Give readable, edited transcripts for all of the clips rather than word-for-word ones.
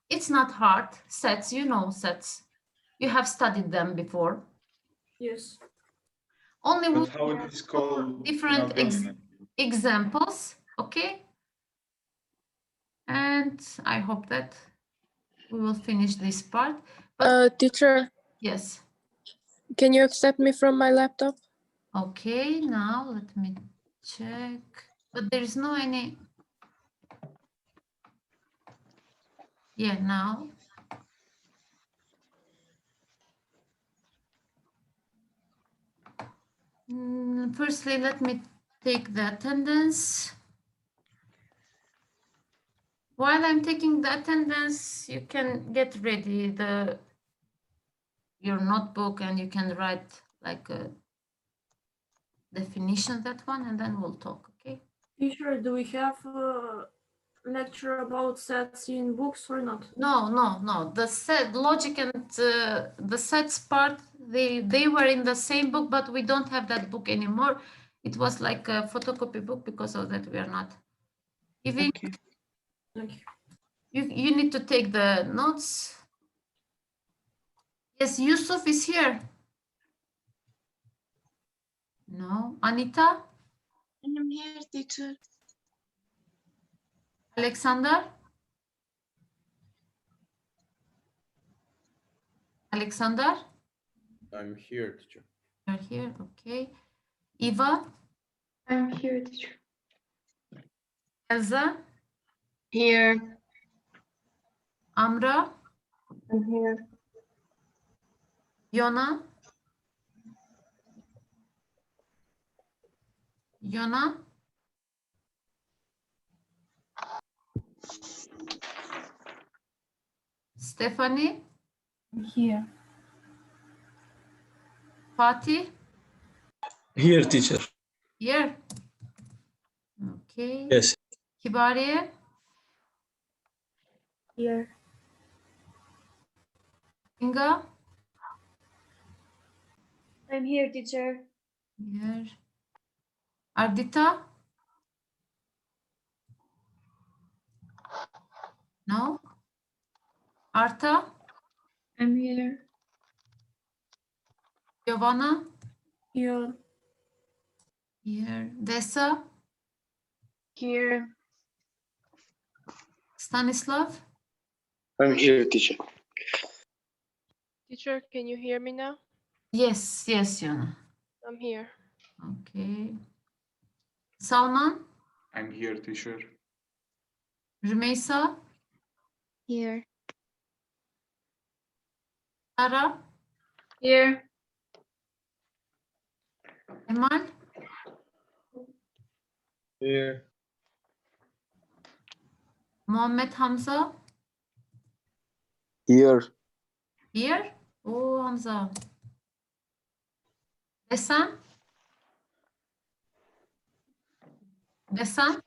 It's not hard. Sets, you know sets. You have studied them before. Yes. Only But with how it is called different in algorithm? examples, okay? And I hope that we will finish this part. But Teacher, yes. can you accept me from my laptop? Okay, now let me check. But there is no any. Yeah, now. Firstly, let me take the attendance. While I'm taking the attendance, you can get ready your notebook and you can write like a definition, that one, and then we'll talk, okay? Teacher, do we have a lecture about sets in books or not? No. The set logic and the sets part, they were in the same book, but we don't have that book anymore. It was like a photocopy book. Because of that we are not giving. Okay. You need to take the notes. Yes, Yusuf is here. No, Anita? I'm here, teacher. Alexander? Alexander? I'm here, teacher. You're here, okay. Eva? I'm here, teacher. Elsa? Here. Amra? I'm here. Yona? Yona? Stephanie? Here. Fatih? Here, teacher. Here. Okay. Yes. Kibariye? Here. Inga? I'm here, teacher. Here. Ardita? No? Arta? I'm here. Giovanna? Here. Here. Dessa? Here. Stanislav? I'm here, teacher. Teacher, can you hear me now? Yes, Yona. I'm here. Okay. Salman? I'm here, teacher. Rümeysa? Here. Sara? Here. Emal? Here. Muhammed Hamza? Here. Here? Oh, Hamza. Desan? Desan?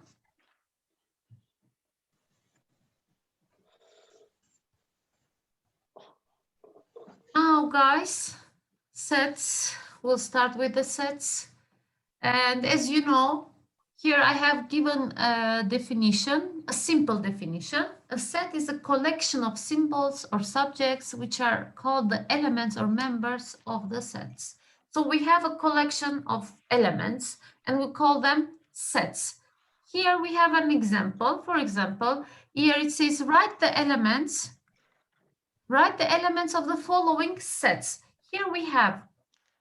Now, guys, sets. We'll start with the sets. And as you know, here I have given a definition, a simple definition. A set is a collection of symbols or subjects which are called the elements or members of the sets. So we have a collection of elements and we call them sets. Here we have an example. For example, here it says write the elements of the following sets. Here we have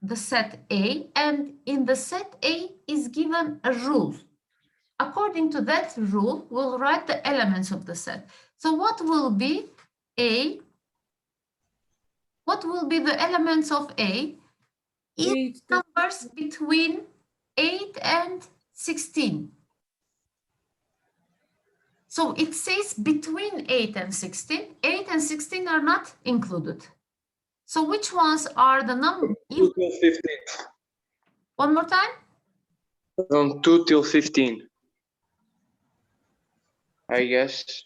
the set A, and in the set A is given a rule. According to that rule, we'll write the elements of the set. So what will be A? What will be the elements of A? Each numbers between 8 and 16. So it says between 8 and 16. 8 and 16 are not included. So which ones are the number? 2 till 15. One more time. From 2 till 15. I guess.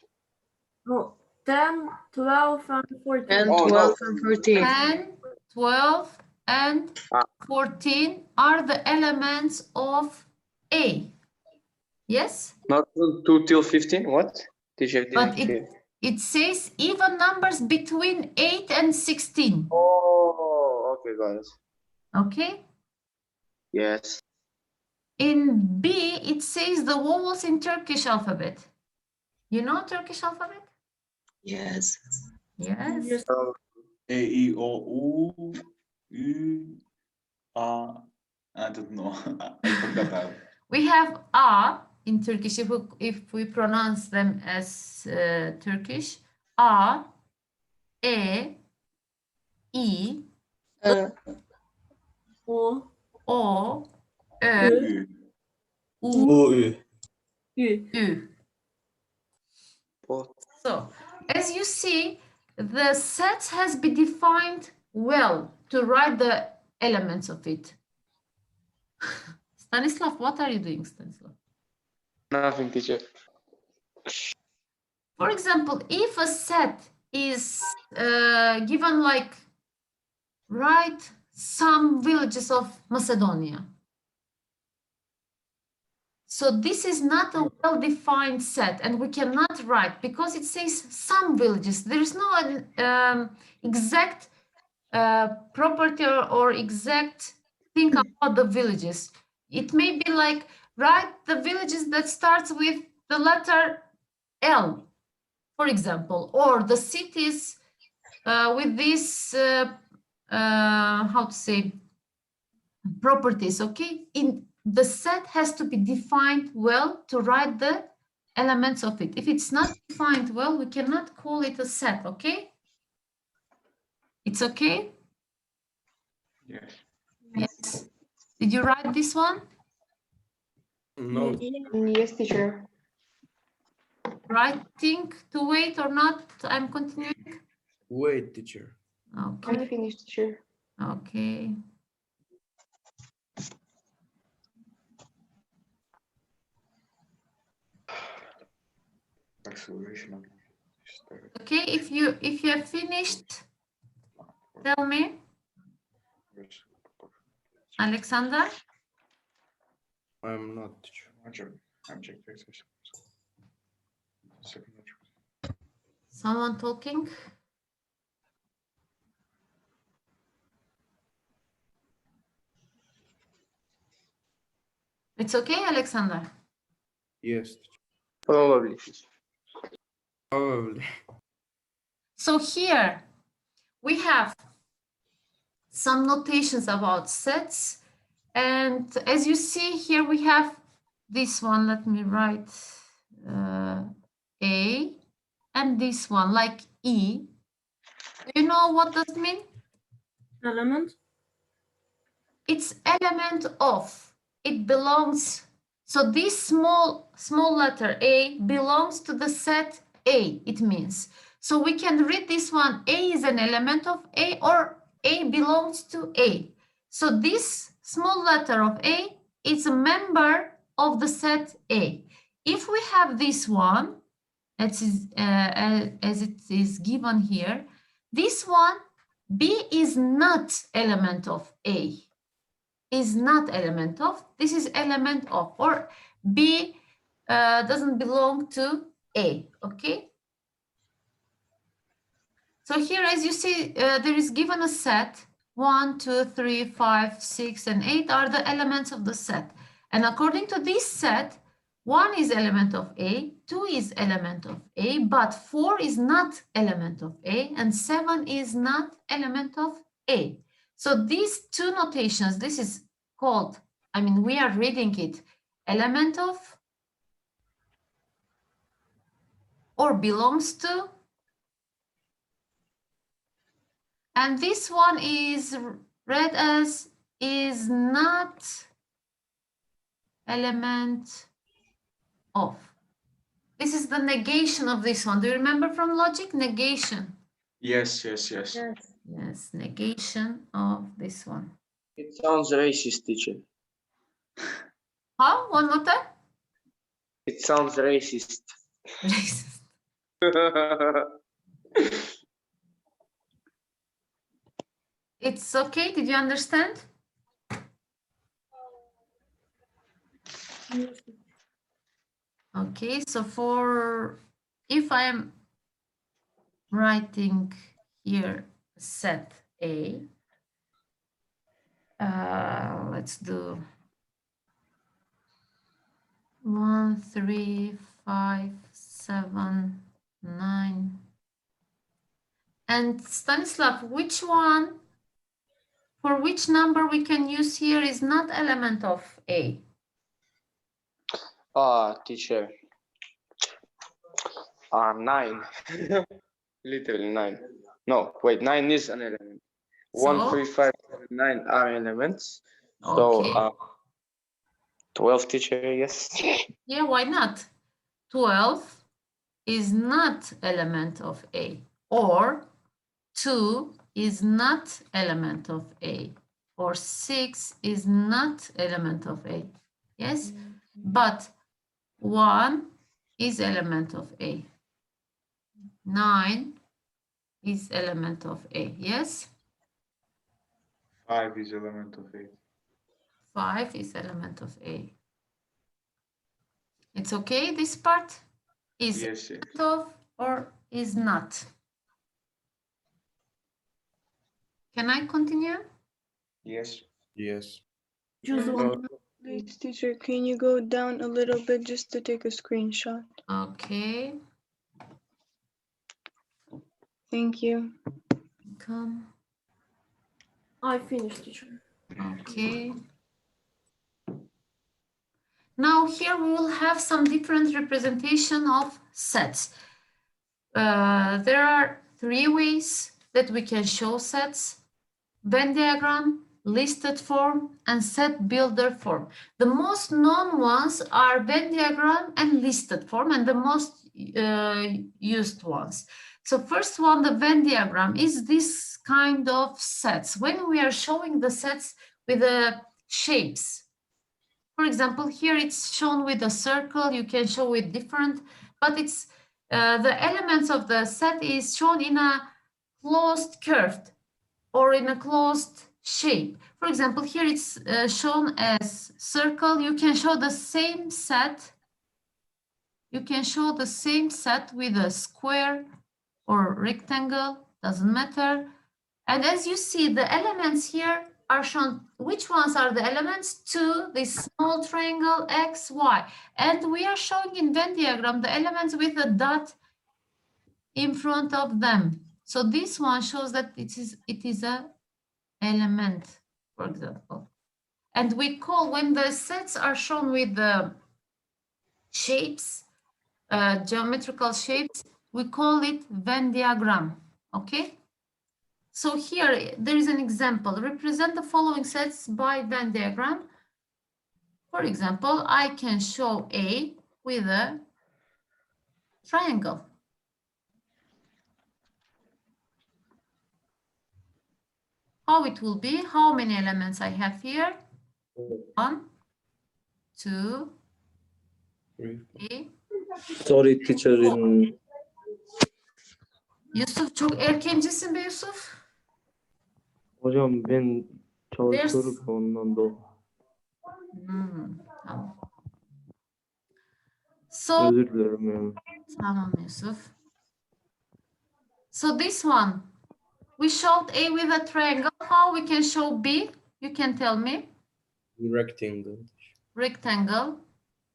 Oh, 10, 12, and 14. And Oh, 12 no. and 14. 10, 12, and 14 are the elements of A. Yes? Not from 2 till 15. What? Teacher But didn't hear. It says even numbers between 8 and 16. Oh, okay, guys. Okay. Yes. In B, it says the vowels in Turkish alphabet. You know Turkish alphabet? Yes. Yes. Yes. A, E, O, U, U, A. I don't know. I forgot that. We have A in Turkish if we pronounce them as Turkish. A, E, I, O, O, Ö, Ö, U, OÜ. Ü. Ü. What? So, as you see, the set has been defined well to write the elements of it. Stanislav, what are you doing, Stanislav? Nothing, teacher. For example, if a set is given like, write some villages of Macedonia. So this is not a well-defined set, and we cannot write because it says some villages. There is no exact property or exact thing about the villages. It may be like, write the villages that starts with the letter L, for example, or the cities with this, how to say, properties, okay? In the set has to be defined well to write the elements of it. If it's not defined well, we cannot call it a set, okay? It's okay? Yes. Yes. Did you write this one? No. Yes, teacher. Writing to wait or not? I'm continuing. Wait, teacher. Okay. I'm finished, teacher. Okay. Acceleration of Okay, if you have finished, tell me, Alexander. I'm not, teacher. Someone talking? It's okay, Alexander. Yes, teacher. Probably. Probably. So here we have some notations about sets. And as you see here, we have this one. Let me write A, and this one like E. Do you know what does it mean? Element. It's element of. It belongs. So this small letter A belongs to the set A, it means. So we can read this one, A is an element of A, or A belongs to A. So this small letter of A is a member of the set A. If we have this one, as it is given here, this one, B is not element of A. Is not element of, this is element of, or B doesn't belong to A, okay? So here, as you see, there is given a set, 1, 2, 3, 5, 6, and 8 are the elements of the set. And according to this set, 1 is element of A, 2 is element of A, but 4 is not element of A, and 7 is not element of A. So these two notations, this is called, I mean, we are reading it, element of, or belongs to, and this one is read as is not element of. This is the negation of this one. Do you remember from logic? Negation. Yes. Yes, negation of this one. It sounds racist, teacher. How? One more time? It sounds racist. Racist. It's okay. Did you understand? Yes. Okay, so for if I am writing here set A, let's do 1, 3, 5, 7, 9. And Stanislav, which one, for which number we can use here is not element of A? Teacher. 9. Literally 9. No, wait, 9 is an element. So? 1, 3, 5, 7, 9 are elements. Okay. So 12, teacher, yes. Yeah, why not? 12 is not element of A, or 2 is not element of A, or 6 is not element of A. Yes, but 1 is element of A. 9 is element of A. Yes, 5 is element of A. 5 is element of A. It's okay, this part is Yes, yes. element of or is not. Can I continue? Yes. Yes. Choose one. Please, teacher, can you go down a little bit just to take a screenshot? Okay, Thank you. come. I finished, teacher. Okay. Now here we will have some different representation of sets. There are 3 ways that we can show sets: Venn diagram, listed form, and set builder form. The most known ones are Venn diagram and listed form, and the most used ones. So first one, the Venn diagram, is this kind of sets. When we are showing the sets with the shapes, for example, here it's shown with a circle, you can show with different, but it's the elements of the set is shown in a closed curved or in a closed shape. For example, here it's shown as circle. You can show the same set. You can show the same set with a square or rectangle, doesn't matter. And as you see, the elements here are shown. Which ones are the elements? 2, this small triangle, X, Y. And we are showing in Venn diagram the elements with a dot in front of them. So this one shows that it is a element, for example. And we call, when the sets are shown with the shapes, geometrical shapes, we call it Venn diagram, okay? So here, there is an example. Represent the following sets by Venn diagram. For example, I can show A with a triangle. How it will be? How many elements I have here? 1, 2, 3. Sorry teacher in Yusuf, çok erkencisin be Yusuf. hocam ben çalışıyorum ondan dolayı. Tamam. So, Özür dilerim yani. tamam Yusuf. So this one, we showed A with a triangle. How we can show B? You can tell me. Rectangle. Rectangle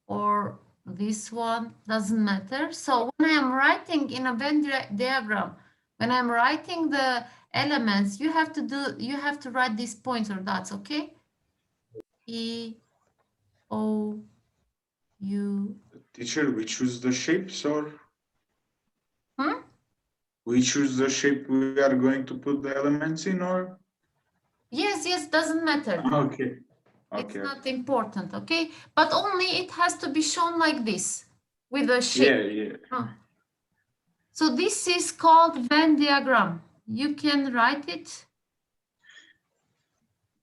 or this one, doesn't matter. So when I am writing in a Venn diagram, when I'm writing the elements, you have to write these points or dots, okay? E, O, U. Teacher, we choose the shapes or? Hmm? We choose the shape we are going to put the elements in or? Yes, doesn't matter. Okay. It's Okay. not important, okay? But only it has to be shown like this, with a shape. Yeah. Oh. So this is called Venn diagram. You can write it.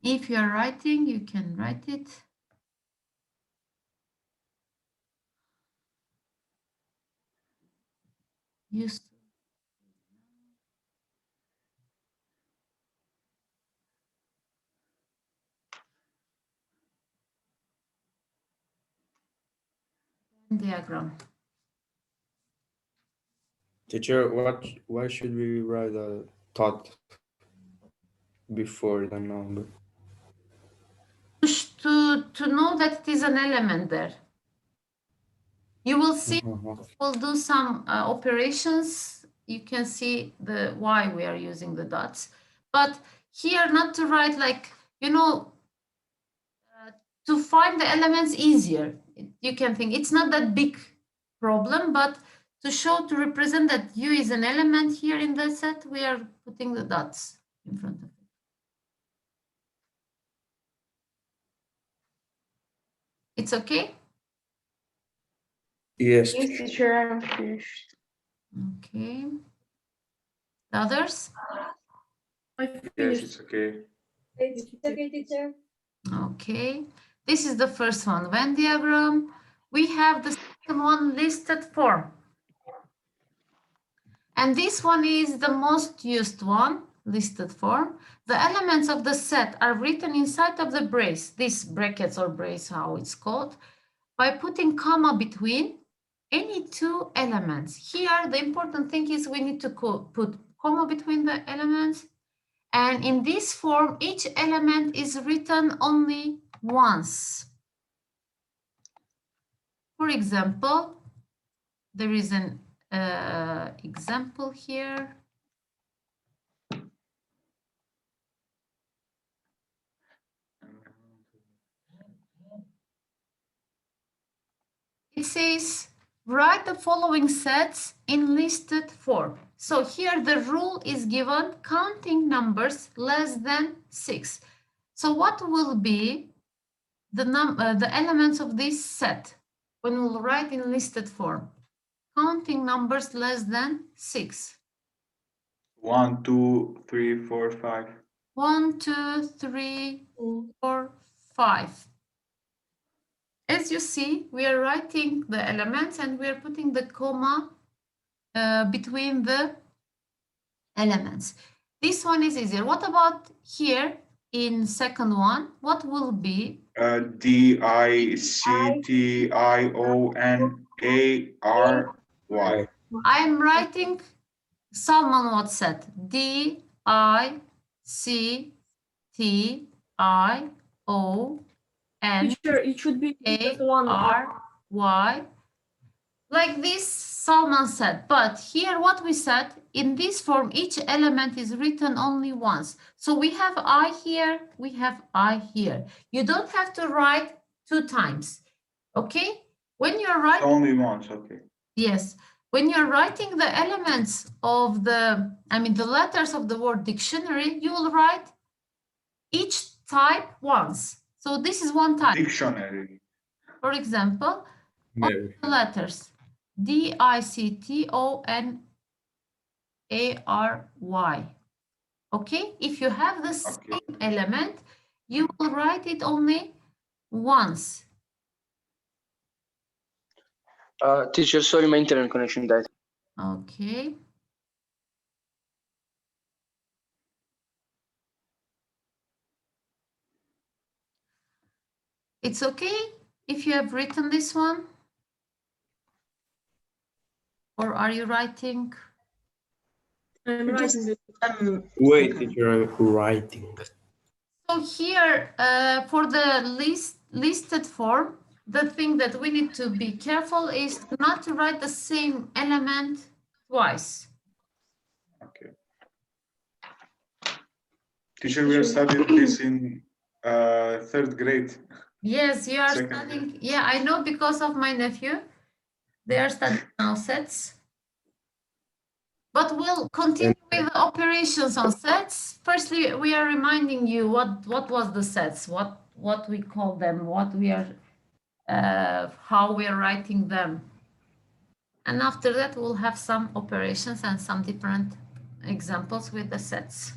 If you are writing, you can write it. Use Venn diagram. Teacher, why should we write a dot before the number? To know that it is an element there. You will see, we'll do some operations. You can see the why we are using the dots. But here, not to write like, you know, to find the elements easier. You can think it's not that big problem, but to show, to represent that U is an element here in the set, we are putting the dots in front of it. It's okay? Yes. Yes, teacher, I'm finished. Okay. The others? I Yes, finished. it's okay. It's okay, teacher. Okay. This is the first one, Venn diagram. We have the second one, listed form. And this one is the most used one, listed form. The elements of the set are written inside of the brace, these brackets or brace, how it's called, by putting comma between any two elements. Here, the important thing is we need to put comma between the elements. And in this form, each element is written only once. For example, there is an example here. It says, write the following sets in listed form. So here the rule is given, counting numbers less than 6. So what will be the elements of this set when we'll write in listed form? Counting numbers less than 6. 1, 2, 3, 4, 5. 1, 2, 3, 4, 5. As you see, we are writing the elements and we are putting the comma between the elements. This one is easier. What about here in second one? What will be? D, I, C, T, I, O, N, A, R, Y. I'm writing Salman what set? D, I, C, T, I, O, N, Teacher, it should be just A, one R, Y. Like this, Salman said. But here what we said, in this form, each element is written only once. So we have I here, we have I here. You don't have to write 2 times, okay? When you're writing... Only once, okay. Yes. When you're writing the elements of the letters of the word dictionary, you will write each type once. So this is one type. Dictionary. For example, all the letters D-I-C-T-O-N-A-R-Y. Okay, if you have the same element, you will write it only once. Teacher, sorry, my internet connection died. Okay. It's okay if you have written this one? Or are you writing? I'm writing it. Wait, teacher, I'm writing. So here, for the listed form, the thing that we need to be careful is not to write the same element twice. Okay. Teacher, we are studying this in 3rd grade. Yes, you are Second studying. grade. Yeah, I know because of my nephew. They are studying now sets. But we'll continue with the operations on sets. Firstly, we are reminding you what was the sets, what we call them, what we are, how we are writing them. And after that, we'll have some operations and some different examples with the sets.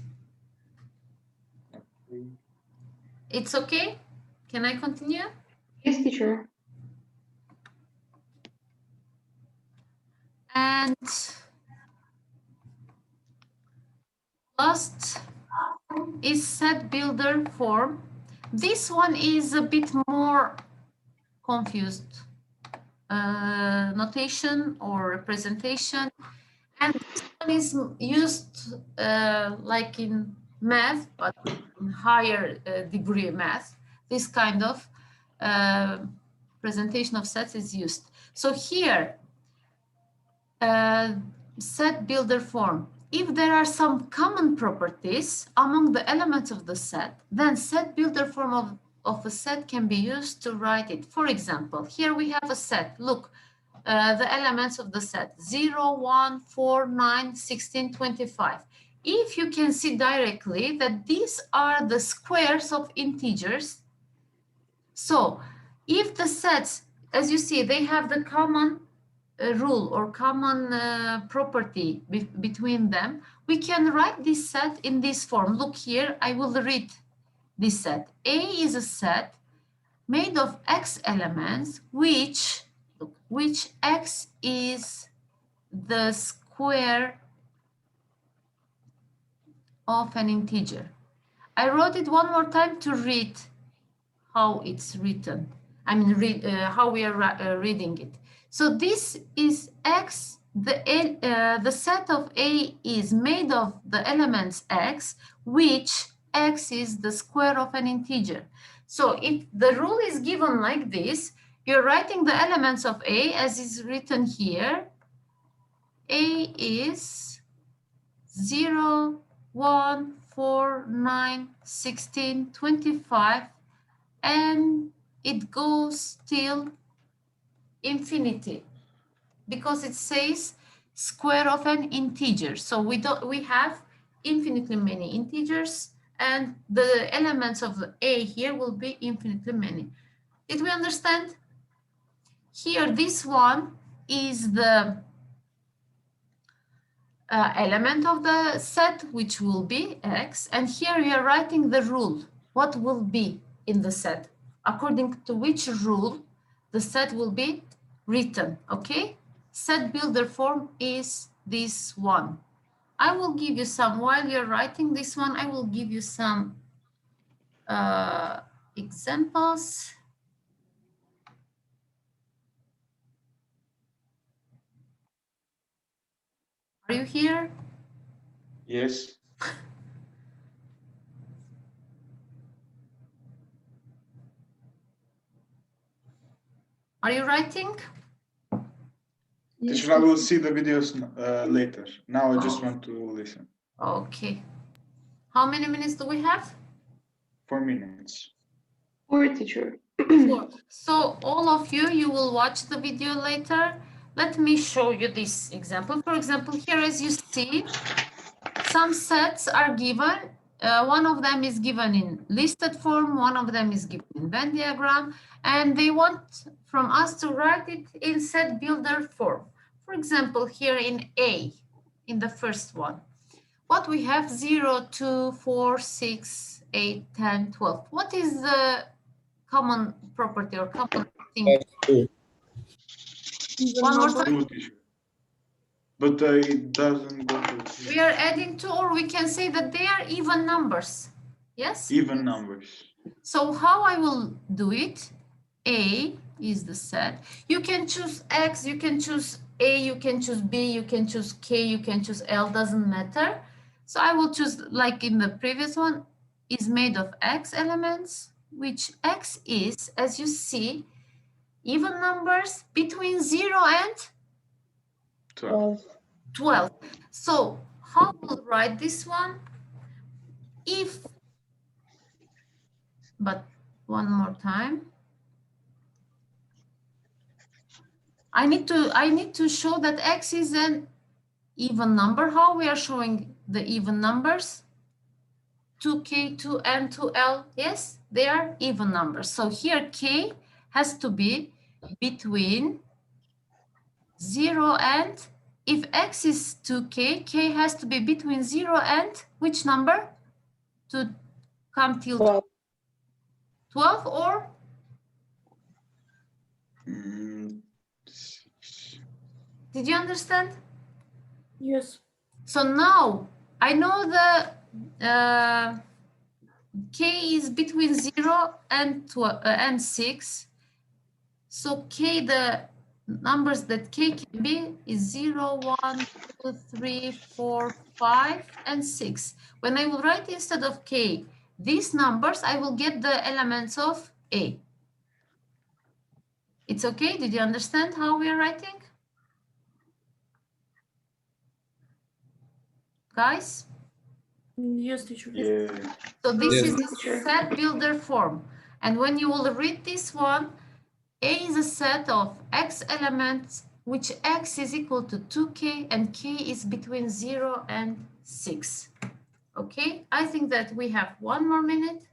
It's okay? Can I continue? Yes, teacher. And last is set builder form. This one is a bit more confused notation or representation. And this one is used like in math, but in higher degree math. This kind of presentation of sets is used. So here, set builder form. If there are some common properties among the elements of the set, then set builder form of a set can be used to write it. For example, here we have a set. Look, the elements of the set 0, 1, 4, 9, 16, 25. If you can see directly that these are the squares of integers. So if the sets, as you see, they have the common rule or common property between them, we can write this set in this form. Look here, I will read this set. A is a set made of x elements, which x is the square of an integer. I wrote it one more time to read how it's written. I mean, how we are reading it. So this is x. The set of A is made of the elements x, which x is the square of an integer. So if the rule is given like this, you're writing the elements of A as is written here. A is 0, 1, 4, 9, 16, 25, and it goes till infinity because it says square of an integer. So we have infinitely many integers, and the elements of the A here will be infinitely many. Did we understand? Here, this one is the element of the set, which will be x, and here we are writing the rule. What will be in the set? According to which rule the set will be written, okay? Set builder form is this one. I will give you some, while you're writing this one, I will give you some examples. Are you here? Yes. Are you writing? Teacher, I will see the videos later. Now I just want to listen. Okay. How many minutes do we have? 4 minutes. 4, teacher. 4. So all of you will watch the video later. Let me show you this example. For example, here as you see, some sets are given. One of them is given in listed form, one of them is given in Venn diagram, and they want from us to write it in set builder form. For example, here in A, in the first one, what we have 0, 2, 4, 6, 8, 10, 12. What is the common property or common thing? One more time. 2, teacher. But it doesn't go to We are adding 2, or we can say that they are even numbers. Yes? even numbers. So how I will do it? A is the set. You can choose X, you can choose A, you can choose B, you can choose K, you can choose L, doesn't matter. So I will choose, like in the previous one, is made of X elements, which X is, as you see, even numbers between 0 and 12. 12. So how we'll write this one? If, but one more time. I need to show that X is an even number. How we are showing the even numbers? 2K, 2N, 2L. Yes, they are even numbers. So here K has to be between 0 and, if X is 2K, K has to be between 0 and which number? To come till 12. 12 or? Did you understand? Yes. So now I know the K is between 0 and 6. So K, the numbers that k can be is 0, 1, 2, 3, 4, 5, and 6. When I will write instead of k these numbers, I will get the elements of A. It's okay? Did you understand how we are writing? Guys? Yes, teacher. Yeah. So this Yes. is the set builder form. And when you will read this one, A is a set of x elements, which x is equal to 2k and k is between 0 and 6. Okay, I think that we have 1 more minute.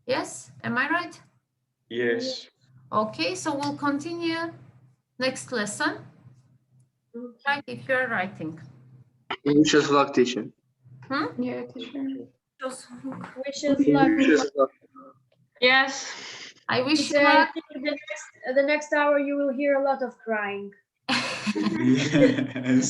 Yes, am I right? Yes. Okay, so we'll continue next lesson. Right, if you're writing. Wish us luck, teacher. Yeah, teacher. Just Wish us luck. Wish us luck. Yes. I wish It's, you luck. the next hour you will hear a lot of crying. Yes.